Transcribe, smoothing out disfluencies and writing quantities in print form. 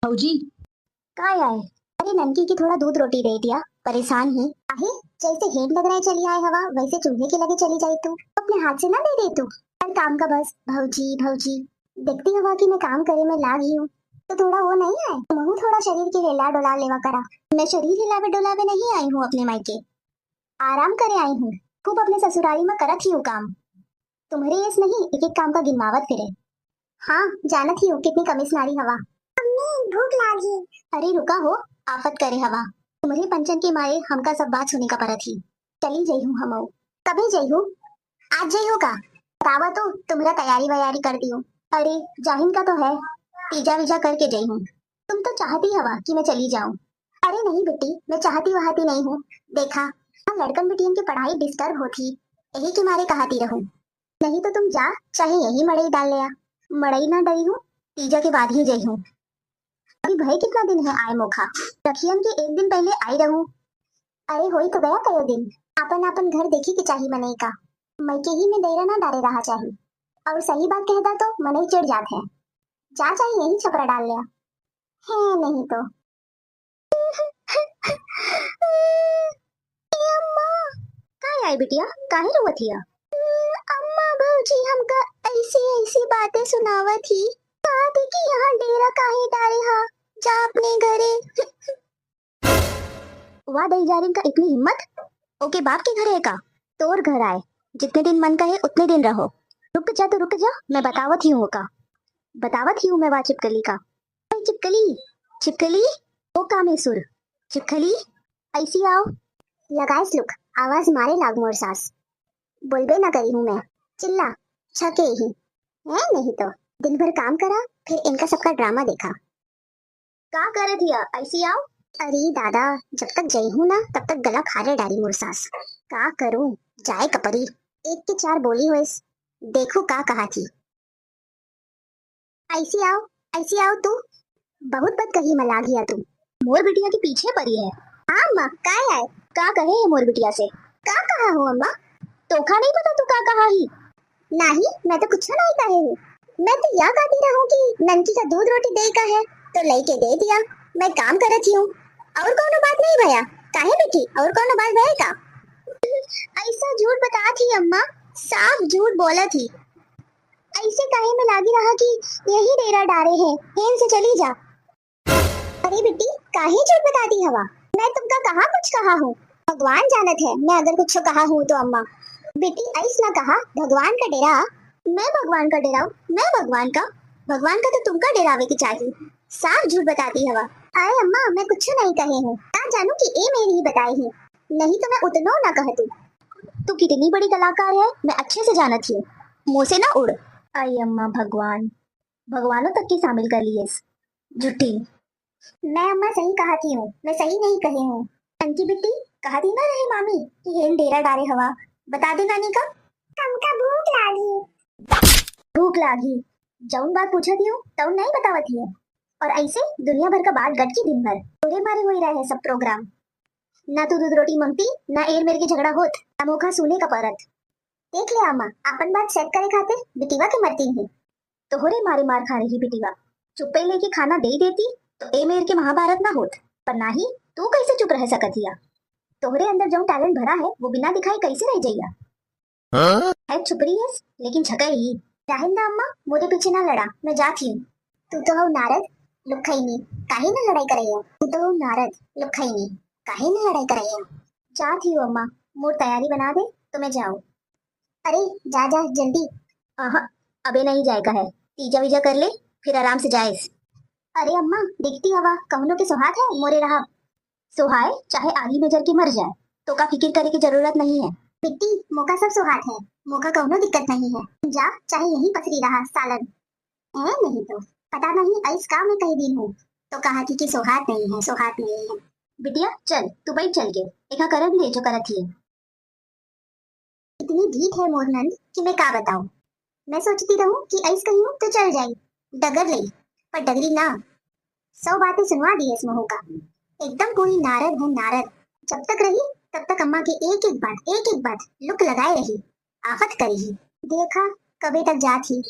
भाऊजी। काय आए? अरे ननकी की थोड़ा दूध रोटी दे दिया। परेशान ही आहे। जैसे हेट लग रहा है चली आए हवा, वैसे चूल्हे के लगे चली जाए तू। अपने हाथ से ना दे दे तू। हर काम का बस भौजी भौजी। देखती हवा कि मैं काम करे में लाग ही हूँ, तो थोड़ा वो नहीं है। महू थोड़ा शरीर की हिला डोला लेवा करा। मैं शरीर हिलावे डोलावे नहीं आई हूँ अपने मायके, आराम करे आई हूँ। खूब अपने ससुराली में करत ही हूँ काम। तुम्हारे यस नहीं एक एक काम का गिनवावत फिरे। हाँ जानत ही हूँ कितनी कमिस नारी हवा। भूख लागी। अरे रुका हो, आफत करे हवा। तुम्हारी पंचन की माए हमका सब बात सुनी का परत ही। चली जई हूँ हम। कभी जई हूँ? आज जई हो का? बतावा तो तुम्हारा तैयारी वैयारी कर दी हूँ। अरे जाहिन का तो है, तीजा वीजा करके जई हूँ। तुम तो चाहती हवा कि मैं चली जाऊं। अरे नहीं बेटी, मैं चाहती वहाती नहीं हूँ। देखा हाँ, लड़कन बेटियन की पढ़ाई डिस्टर्ब होती, यही के मारे कहाती रहूं। नहीं तो तुम जा, चाहे यही मड़ई डाल लिया। मड़ई ना डरी हूँ, तीजा के बाद ही जई हूँ। अभी भाई कितना दिन है आए मोखा? रखियन के एक दिन पहले आई रहूं। अरे होई तो गया कयो दिन। अपन अपन घर देखी के चाहिए मनई का। मैके ही में देरा ना डाले रहा चाहिए। और सही बात कहता तो मनई चिढ़ जात है। जा चाहिए यही छपरा डाल लिया है, नहीं तो। ए अम्मा, काय आई बिटिया, काहे रोवत हिया? अम्मा भौजी हमका ऐसी ऐसी बातें सुनावत थी। कहा थी कि यहाँ डेरा काहे डाले हा, जा अपने घरे। वाह दई जारिन का इतनी हिम्मत। ओके बाप के घर है का? तोर घर आए, जितने दिन मन कहे उतने दिन रहो। रुक जा तो रुक जा, मैं बतावत ही हूँ का। बतावत ही हूँ मैं, वाह चिपकली का। ओए चिपकली, चिपकली, ओ कामेसुर, चिपकली, ऐसी आओ। लगाए स्लुक, आवाज मारे लाग मोर सास। बोलबे ना करी हूँ मैं, चिल्ला छके ही है। नहीं तो दिन भर काम करा, फिर इनका सबका ड्रामा देखा। का करे थिया ऐसी आओ? अरे दादा, जब तक जई हूँ ना तब तक गला खारे डाली मोर सास। का करूं, जाए कपरी। एक के चार बोली हुए। देखो का कहा थी। ऐसी आओ तू। बहुत बद कही मला गया तू। मोर बिटिया के पीछे पड़ी है। हाँ अम्मा, का है? का कहे है मोर बिटिया से? का कहा हूँ अम्मा? तोखा नहीं पता तू का कहा ही? नहीं, मैं तो कुछ नहीं कहे हूँ। मैं तो यह कहती रहूं कि ननकी का दूध रोटी दे का है तो लेके दे दिया। मैं काम करती हूँ, और कोनो बात नहीं भैया। काहे बेटी, और कोनो बात भैया का? ऐसा झूठ बता थी अम्मा, साफ झूठ बोला थी। ऐसे काहे में लागी रहा कि यही डेरा डारे हैं, हेन से चली जा। अरे बेटी, काहे झूठ बताती हवा? मैं तुमका कहाँ कुछ कहा हूँ? भगवान जानत है मैं अगर कुछ कहा हूँ तो अम्मा। बेटी ऐस ना कहा, भगवान का डेरा। मैं भगवान का डेरा हूँ? मैं भगवान का? भगवान का तो तुमका डेरावे की चाहिए। साफ झूठ बताती हवा। अरे अम्मा, मैं कुछ नहीं कहे हूँ, ना जानू कि ए मेरी ही बताई है। नहीं तो मैं उतनो ना कहती। तू कितनी बड़ी कलाकार है मैं अच्छे से जानती हूँ। मुंह से ना उड़। आई अम्मा, भगवान, भगवानों तक की शामिल कर लिए झूठी। मैं अम्मा सही कहती हूँ, मैं सही नहीं कही हूँ। अंकी बिट्टी, कहा थी ना रहे मामी कि हेन डेरा डारे हवा। बता दे नानी का। हमका भूख लागी। भूख लागी, जौन बात पूछा थी तौन नहीं बतावती है। और ऐसे दुनिया भर का बात गट की दिन भर तोरे मारे हो ही रहे हैं सब प्रोग्राम। ना तू दूध रोटी मांगती, ना एर मेरे की झगड़ा होत, ना मोखा सुने का परत। देख ले अम्मा, अपन बात सेट करे खातिर बिटिवा के मरती है। तोहरे मारे मार खा रही बिटिवा। चुप्पे लेके खाना दे देती तो ए मेर के महाभारत ना होत। पर नाही, तू कैसे चुप रह सकतिया? तोहरे अंदर जो टैलेंट भरा है वो बिना दिखाई कैसे रह जाइया? है छुपरी है लेकिन झका ही। राहिंदा अम्मा, मोरे पीछे ना लड़ा, मैं जाती हूँ। तू तो हो नारद, लुखाईनी, काहे ना लड़ाई करे हो? तू तो हो नारद, लुखाईनी, काहे ना लड़ाई करे हो? जाती हूँ अम्मा, मोर तैयारी बना दे तो मैं जाऊँ। अरे जा जा जल्दी। आहा, अबे नहीं जाएगा है, तीजा वीजा कर ले फिर आराम से जाए। अरे अम्मा, दिखती हवा कवनों के सुहाग है मोरे रहा। सुहाए चाहे आली में जल के मर जाए, तो का फिक्र करे की जरूरत नहीं है। बिट्टी, मौका सब सुहाग है, मौका कवनो दिक्कत नहीं है। जा चाहे यही पसरी रहा सालन है। नहीं तो पता नहीं ऐस का मैं कही दिन हूँ तो कहा थी कि सुहाग नहीं है, सुहाग नहीं है। बिटिया चल, तू बैठ चल के एक करब ले जो करत ही। इतनी ढीठ है मोर नंद कि मैं का बताऊं। मैं सोचती रहूं कि ऐस कही हूँ तो चल जाई, डगर ले, पर डगरी ना। 100 बातें सुनवा दी इस महू का। एकदम पूरी नारद है नारद। जब तक रही तब तक अम्मा की एक एक बात लुक लगाए रही, आफत करी ही। देखा कभी तक जात ही।